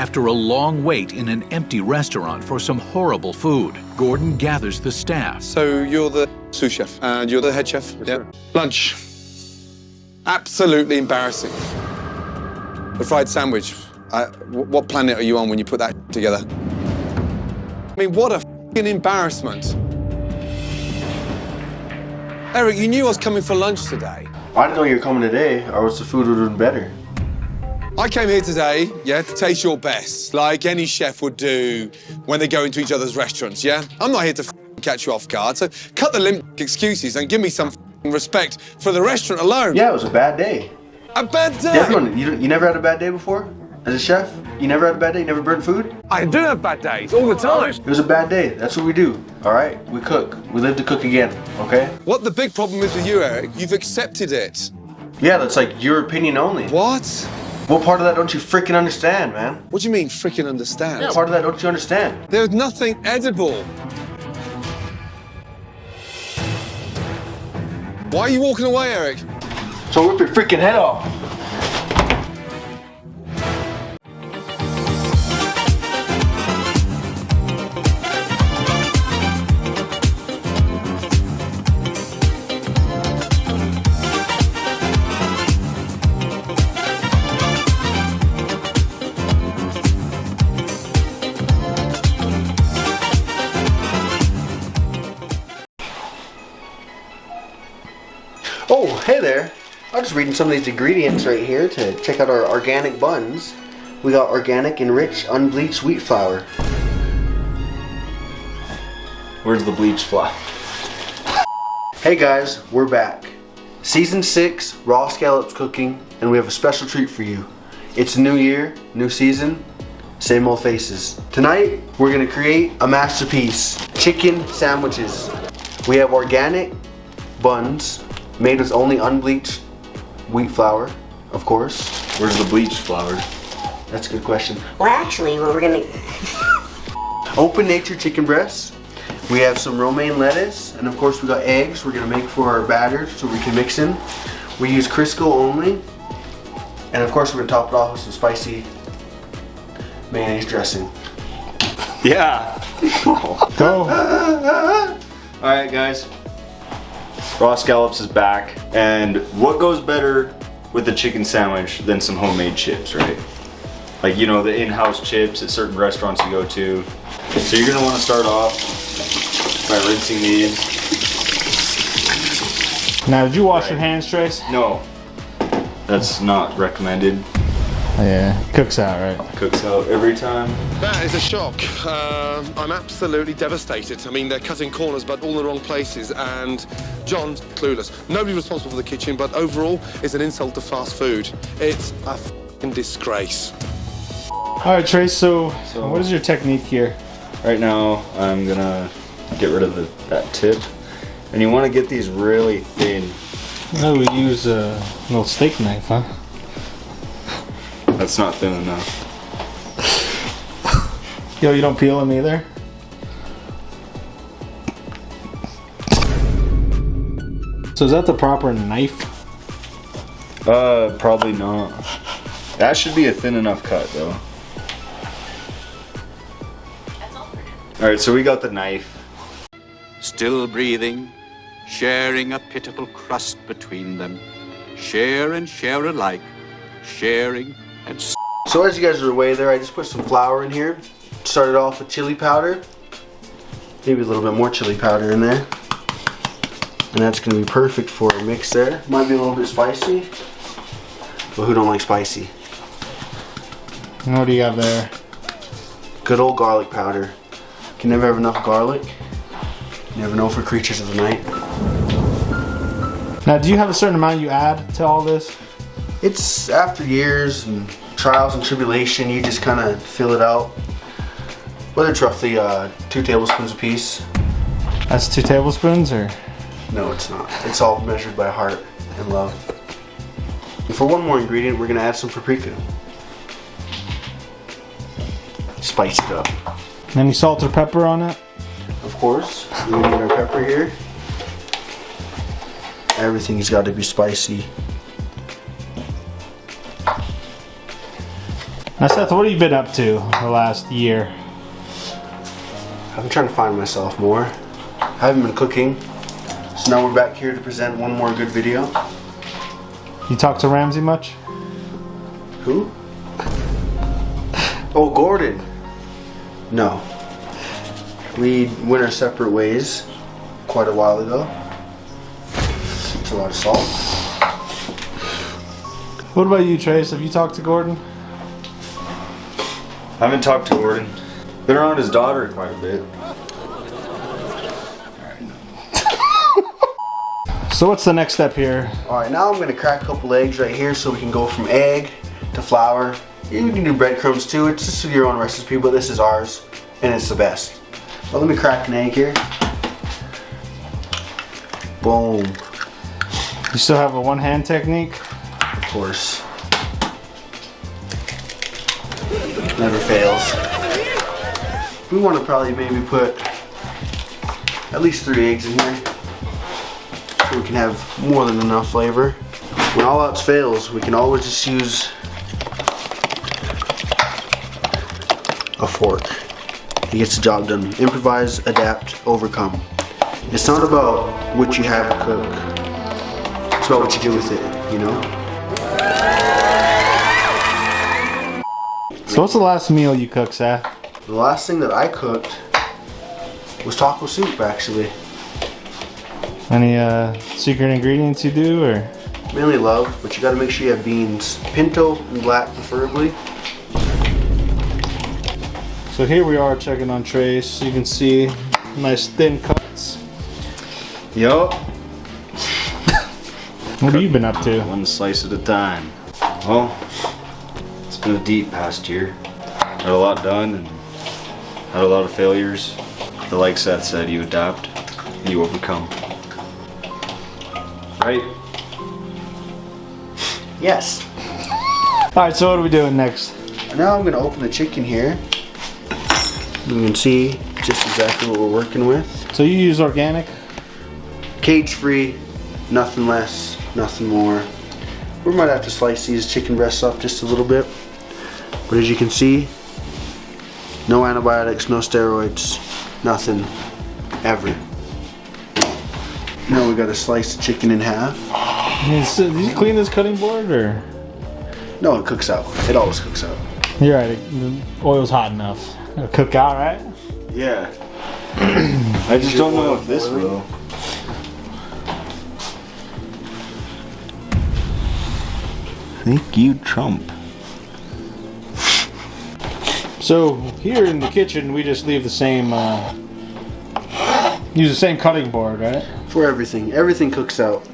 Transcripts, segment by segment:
After a long wait in an empty restaurant for some horrible food, Gordon gathers the staff. So you're the sous chef and you're the head chef? Yes, Lunch. Absolutely embarrassing. The fried sandwich. What planet are you on when you put that together? I mean, what a f***ing embarrassment. Eric, you knew I was coming for lunch today. I didn't know you were coming today, or else the food would have been better. I came here today, yeah, to taste your best, like any chef would do when they go into each other's restaurants, yeah? I'm not here to catch you off guard, so cut the limp excuses and give me some respect for the restaurant alone. Yeah, it was a bad day. A bad day? Everyone, you never had a bad day before? As a chef? You never had a bad day? You never burned food? I do have bad days, all the time. It was a bad day. That's what we do, all right? We cook. We live to cook again, okay? What the big problem is with you, Eric, you've accepted it. Yeah, that's like your opinion only. What? What part of that don't you freaking understand, man? What do you mean, freaking understand? What part of that don't you understand? There's nothing edible. Why are you walking away, Eric? So rip your freaking head off. Oh, hey there. I'm just reading some of these ingredients right here to check out our organic buns. We got organic enriched unbleached wheat flour. Where's the bleached flour? Hey guys, we're back. Season 6, raw scallops cooking, and we have a special treat for you. It's a new year, new season, same old faces. Tonight, we're gonna create a masterpiece, chicken sandwiches. We have organic buns, made with only unbleached wheat flour, of course. Where's the bleached flour? That's a good question. Well, actually, what we're gonna... Open nature chicken breasts. We have some romaine lettuce, and of course we got eggs we're gonna make for our batter so we can mix in. We use Crisco only, and of course we're gonna top it off with some spicy mayonnaise dressing. Yeah. Go. Alright guys. Raw scallops is back. And what goes better with a chicken sandwich than some homemade chips, right? Like, you know, the in-house chips at certain restaurants you go to. So you're gonna wanna start off by rinsing these. Now, did you wash your hands, Trace? No, that's not recommended. Yeah, cooks out, right? Cooks out every time. That is a shock. I'm absolutely devastated. I mean, they're cutting corners, but all in the wrong places, and John's clueless. Nobody's responsible for the kitchen, but overall, it's an insult to fast food. It's a f***ing disgrace. All right, Trace, so what is your technique here? Right now, I'm gonna get rid of that tip. And you wanna get these really thin. Oh, we use a little steak knife, huh? That's not thin enough. Yo, you don't peel them either? So is that the proper knife? Probably not. That should be a thin enough cut though. Alright, so we got the knife. Still breathing, sharing a pitiful crust between them. Share and share alike, sharing and So as you guys are away there, I just put some flour in here. Started off with chili powder. Maybe a little bit more chili powder in there. And that's gonna be perfect for a mix there. Might be a little bit spicy, but who don't like spicy? And what do you have there? Good old garlic powder. Can never have enough garlic. You never know for creatures of the night. Now, do you have a certain amount you add to all this? It's after years and trials and tribulation, you just kind of fill it out. Whether it's roughly 2 tablespoons a piece. That's 2 tablespoons, or? No, it's not. It's all measured by heart and love. And for one more ingredient, we're gonna add some paprika. Spice it up. Any salt or pepper on it? Of course, we need our pepper here. Everything's got to be spicy. Now, Seth, what have you been up to the last year? I've been trying to find myself more. I haven't been cooking. So now we're back here to present one more good video. You talk to Ramsey much? Who? Oh, Gordon. No. We went our separate ways quite a while ago. It's a lot of salt. What about you, Trace? Have you talked to Gordon? I haven't talked to Gordon. Been around his daughter quite a bit. So what's the next step here? Alright, now I'm going to crack a couple eggs right here so we can go from egg to flour. You can do breadcrumbs too, it's just your own recipe, but this is ours, and it's the best. Well, let me crack an egg here. Boom. You still have a one-hand technique? Of course. Never fails. We want to probably maybe put at least 3 eggs in here so we can have more than enough flavor. When all else fails, we can always just use a fork. It gets the job done. Improvise, adapt, overcome. It's not about what you have to cook. It's about what you do with it, you know? So what's the last meal you cooked, Seth? The last thing that I cooked was taco soup, actually. Any secret ingredients you do, or? Mainly love, but you gotta make sure you have beans. Pinto and black, preferably. So here we are checking on Trace. You can see nice thin cuts. Yup. What have you been up to? One slice at a time. Well, it's been a deep past year. Had a lot done and had a lot of failures. But like Seth said, you adapt and you overcome. Right? Yes. Alright, so what are we doing next? Now I'm gonna open the chicken here. You can see just exactly what we're working with. So you use organic? Cage free, nothing less, nothing more. We might have to slice these chicken breasts up just a little bit. But as you can see, no antibiotics, no steroids, nothing, ever. Now we gotta slice the chicken in half. Did you clean this cutting board, or? No, it cooks out. It always cooks out. You're right, the oil's hot enough. It'll cook out, right? Yeah. I just don't know if this will. Thank you, Trump. So here in the kitchen, we just leave the same, use the same cutting board, right? For everything. Everything cooks out.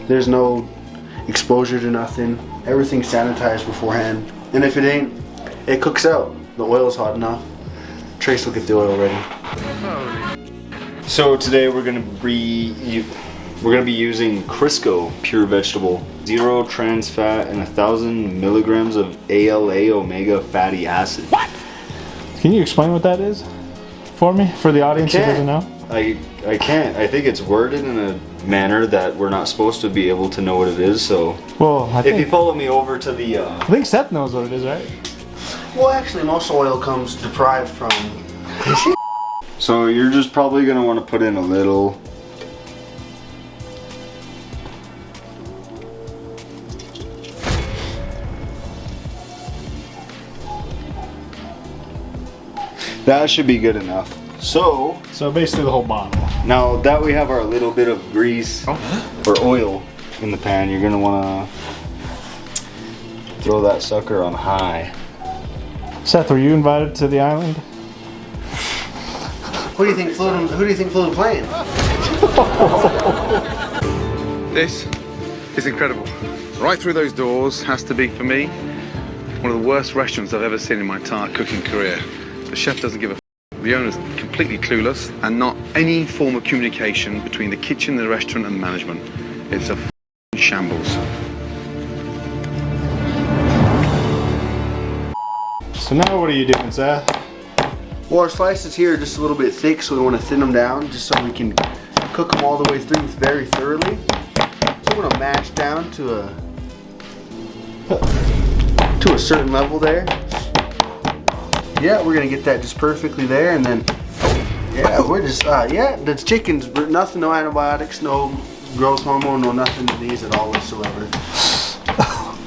There's no exposure to nothing. Everything's sanitized beforehand. And if it ain't, it cooks out. The oil's hot enough. Trace will get the oil ready. So today we're gonna be using Crisco Pure Vegetable, 0 trans fat and 1,000 milligrams of ALA omega fatty acid. What? Can you explain what that is for me, for the audience who doesn't know? I can't. I think it's worded in a manner that we're not supposed to be able to know what it is. So Well, if you follow me over to the I think Seth knows what it is, right? Well, actually, most oil comes deprived from... So you're just probably gonna want to put in a little. That should be good enough. So basically the whole bottle. now that we have our little bit of grease or oil in the pan, you're gonna wanna throw that sucker on high. Seth, were you invited to the island? Who do you think flew the plane? This is incredible. Right through those doors has to be, for me, one of the worst restaurants I've ever seen in my entire cooking career. The chef doesn't give a f***. The owner's completely clueless, and not any form of communication between the kitchen, the restaurant, and the management. It's a f***ing shambles. So now what are you doing, Seth? Well, our slices here are just a little bit thick, so we want to thin them down just so we can cook them all the way through very thoroughly. So we want to mash down to a certain level there. yeah, we're gonna get that just perfectly there, and then yeah, we're just yeah, the chickens, nothing, no antibiotics, no growth hormone, no nothing to these at all whatsoever.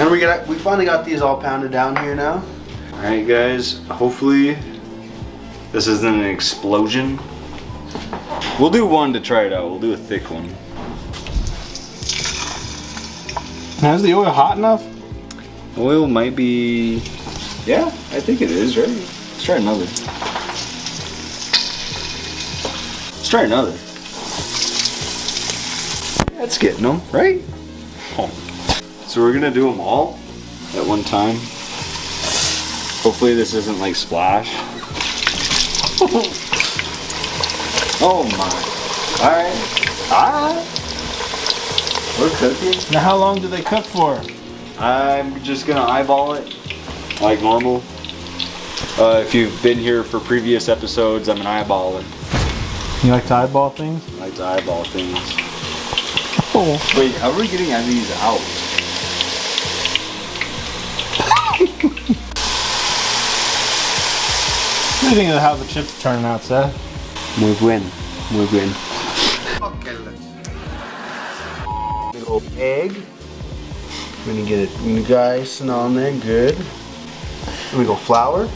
And we finally got these all pounded down here now. All right, guys. Hopefully, this isn't an explosion. We'll do one to try it out. We'll do a thick one. Now, is the oil hot enough? Oil might be. Yeah, I think it is, right? Let's try another. Let's try another. That's getting them, right? Oh. So we're gonna do them all at one time. Hopefully this isn't like splash. Oh my. Alright. We're cooking. Now, how long do they cook for? I'm just gonna eyeball it like normal. If you've been here for previous episodes, I'm an eyeballer. You like to eyeball things? I like to eyeball things. Oh. Wait, how are we getting these out? What do you think of how the chips are turning out, Seth? Muy buen. Big old egg. We're gonna get it nice and on there, good. Then we go flour.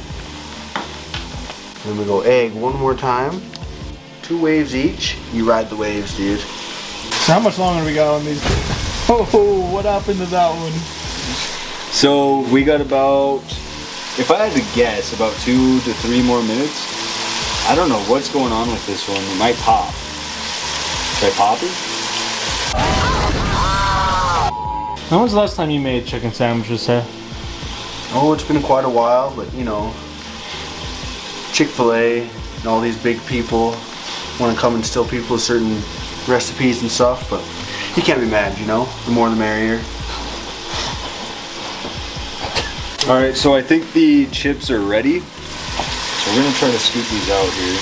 Then we go egg one more time. 2 waves each. You ride the waves, dude. So how much longer we got on these? Oh, what happened to that one? So we got about, if I had to guess, about 2 to 3 more minutes. I don't know what's going on with this one. It might pop. Should I pop it? When was the last time you made chicken sandwiches, Seth? Oh, it's been quite a while, but you know, Chick-fil-A and all these big people want to come and steal people's certain recipes and stuff, but you can't be mad, you know? The more the merrier. Alright, so I think the chips are ready. So we're gonna try to scoop these out here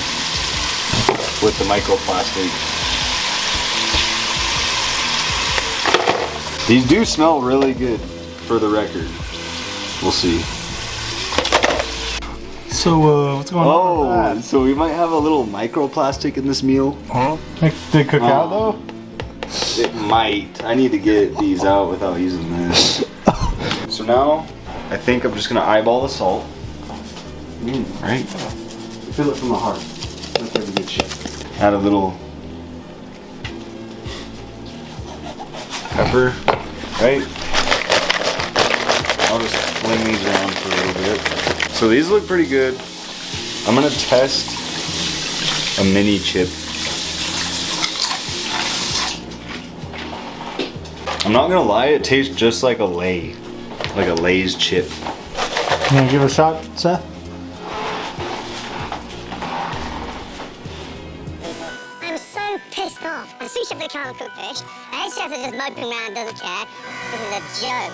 with the microplastic. These do smell really good, for the record. We'll see. So, what's going on with that? So we might have a little microplastic in this meal. Huh? Did it cook out though? It might. I need to get these out without using this. So now, I think I'm just gonna eyeball the salt. Right? Feel it from the heart. That's every good shit. Add a little pepper, right? I'll just fling these around for a little bit. So these look pretty good. I'm gonna test a mini chip. I'm not gonna lie, it tastes just like a Lay's chip. You gonna give it a shot, Seth? I'm so pissed off. The sous chef they can't cook fish. The head chef is just moping around and doesn't care. This is a joke.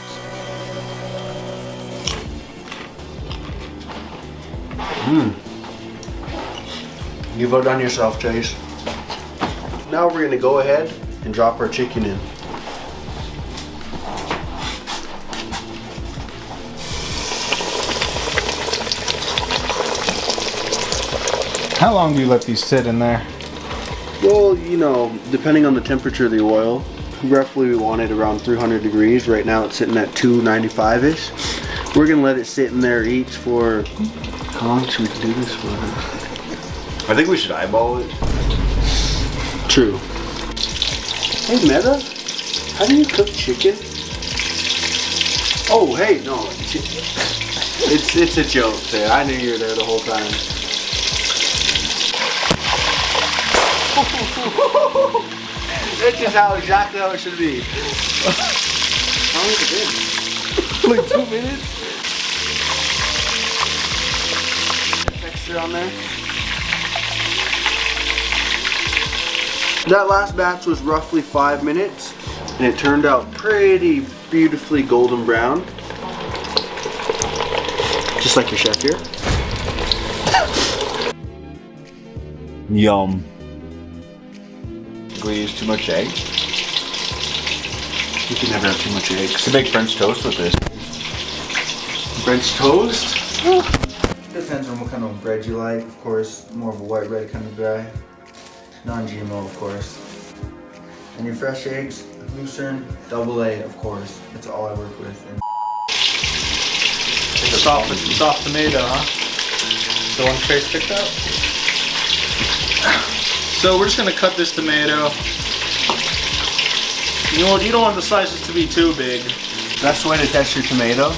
You vote on yourself, Chase. Now we're gonna go ahead and drop our chicken in. How long do you let these sit in there? Well, you know, depending on the temperature of the oil, roughly we want it around 300 degrees. Right now it's sitting at 295-ish. We're gonna let it sit in there each for, how long should we do this for? I think we should eyeball it. True. Hey Meta, how do you cook chicken? Oh, hey, no. It's a joke there. I knew you were there the whole time. That's just exactly how it should be. How long has it been? Like 2 minutes? Texture on there. That last batch was roughly 5 minutes, and it turned out pretty beautifully golden brown. Just like your chef here. Yum. We use too much egg. You can never have too much eggs. Could make French toast with this. French toast? That's depends on what kind of bread you like. Of course, more of a white bread kind of guy. Non-GMO, of course. And your fresh eggs, Lucerne, AA, of course. That's all I work with. And Soft tomato, huh? The one Trace picked up. So we're just gonna cut this tomato. You know what? You don't want the slices to be too big. that's the way to test your tomato.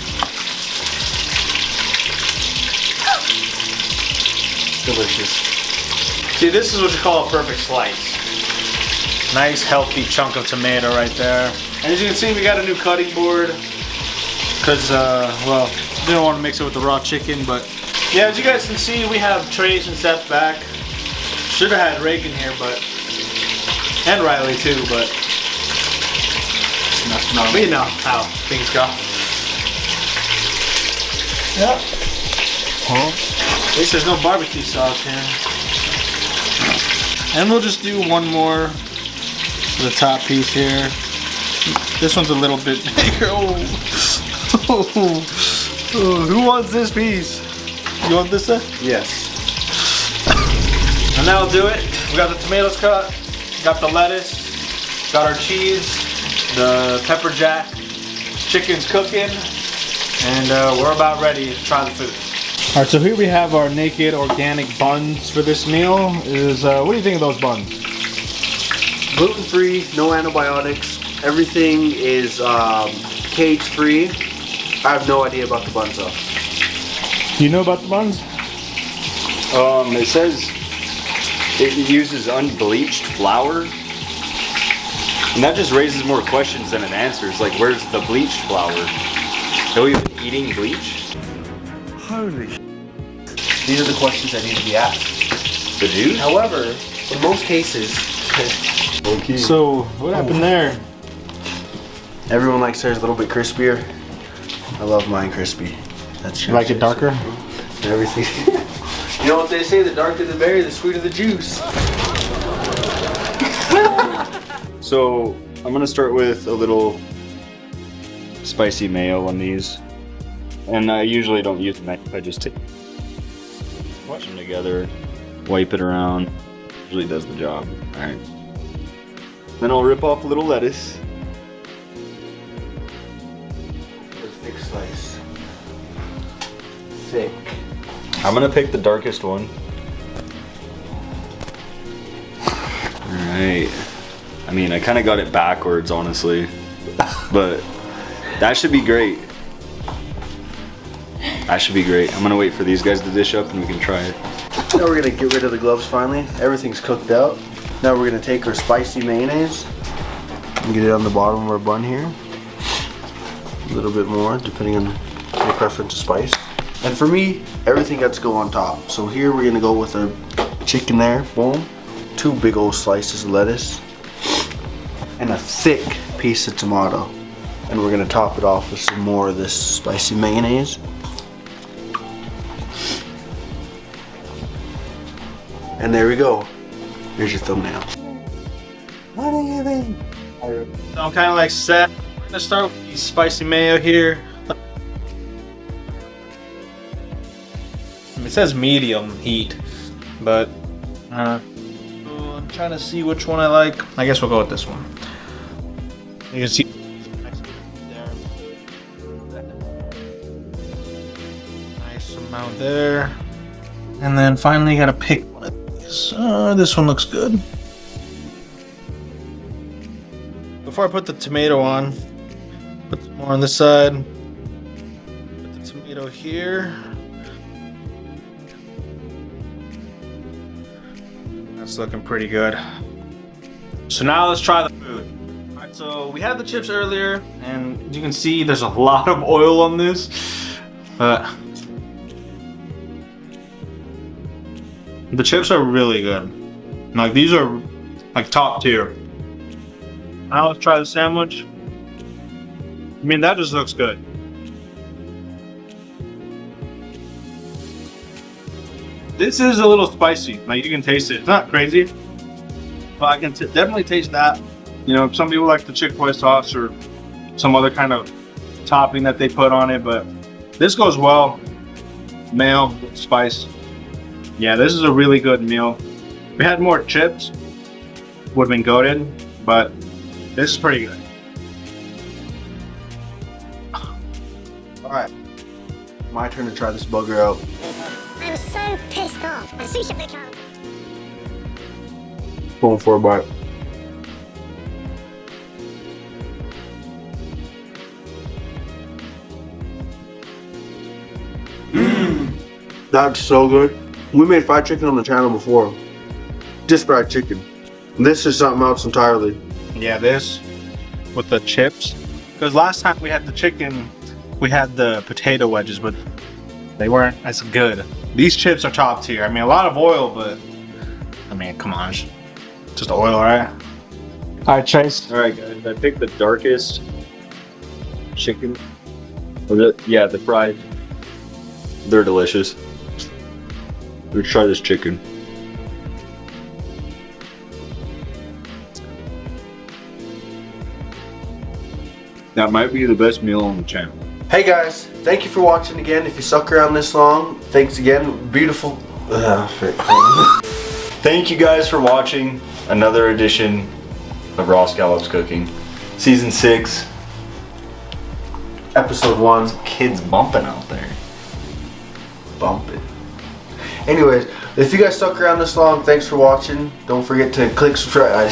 Delicious. See, this is what you call a perfect slice. Nice, healthy chunk of tomato right there. And as you can see, we got a new cutting board. Because, well, didn't want to mix it with the raw chicken, but yeah, as you guys can see, we have Trace and Seth back. Should have had Reagan here, but, and Riley too, but we know how things go. Yep. At least there's no barbecue sauce here. And we'll just do one more for the top piece here. This one's a little bit bigger. Oh, who wants this piece? You want this one? Yes. And that'll do it. We got the tomatoes cut, got the lettuce, got our cheese, the pepper jack, chicken's cooking, and we're about ready to try the food. All right, so here we have our naked organic buns for this meal. What do you think of those buns? Gluten-free, no antibiotics. Everything is cage-free. I have no idea about the buns though. You know about the buns? It says it uses unbleached flour. And that just raises more questions than it answers. Like, where's the bleached flour? Are we even eating bleach? Holy sh**. These are the questions that need to be asked. The juice? However, in most cases, Okay. So, what happened there? everyone likes theirs a little bit crispier. I love mine crispy. That's You like it darker? Everything. You know what they say, the darker the berry, the sweeter the juice. So I'm gonna start with a little spicy mayo on these. And I usually don't use a knife, I just wash them together, wipe it around. Usually does the job. Alright. Then I'll rip off a little lettuce. A thick slice. Thick. I'm gonna pick the darkest one. Alright. I mean, I kind of got it backwards, honestly. But that should be great. That should be great. I'm gonna wait for these guys to dish up and we can try it. Now we're gonna get rid of the gloves finally. Everything's cooked out. Now we're gonna take our spicy mayonnaise and get it on the bottom of our bun here. A little bit more, depending on your preference of spice. And for me, everything got to go on top. So here we're gonna go with our chicken there, boom. 2 big old slices of lettuce. And a thick piece of tomato. And we're gonna top it off with some more of this spicy mayonnaise. And there we go. Here's your thumbnail. What do you think? So I'm kind of like set. We're gonna start with the spicy mayo here. It says medium heat, but I'm trying to see which one I like. I guess we'll go with this one. You can see there. Nice amount there. And then finally you gotta pick one of these. This one looks good. Before I put the tomato on, put some more on this side. Put the tomato here. That's looking pretty good. So now let's try the food. Alright, so we had the chips earlier, and as you can see, there's a lot of oil on this. But the chips are really good. Like, these are like top tier. Now let's try the sandwich. I mean, that just looks good. This is a little spicy. Like, you can taste it. It's not crazy, but I can definitely taste that. You know, some people like the Chick-fil-A sauce or some other kind of topping that they put on it, but this goes well. mayo, spice. Yeah, this is a really good meal. If we had more chips, would have been goated, but this is pretty good. Alright, my turn to try this bugger out. I was so pissed off. And sous chef the car. Going for a bite. That's so good. We made fried chicken on the channel before. Just fried chicken. This is something else entirely. Yeah, this with the chips. Because last time we had the chicken, we had the potato wedges, but they weren't as good. These chips are top tier. I mean, a lot of oil, but I mean, come on, it's just oil, right? All right, Chase. All right, guys. I picked the darkest chicken. Yeah, the fried. They're delicious. Let's try this chicken. That might be the best meal on the channel. Hey guys, thank you for watching again. If you stuck around this long, thanks again. Beautiful. Thank you guys for watching another edition of Raw Scallops Cooking. Season 6. Episode 1. Kids bumping out there. Bump it. Anyways, if you guys stuck around this long, thanks for watching. Don't forget to click subscribe.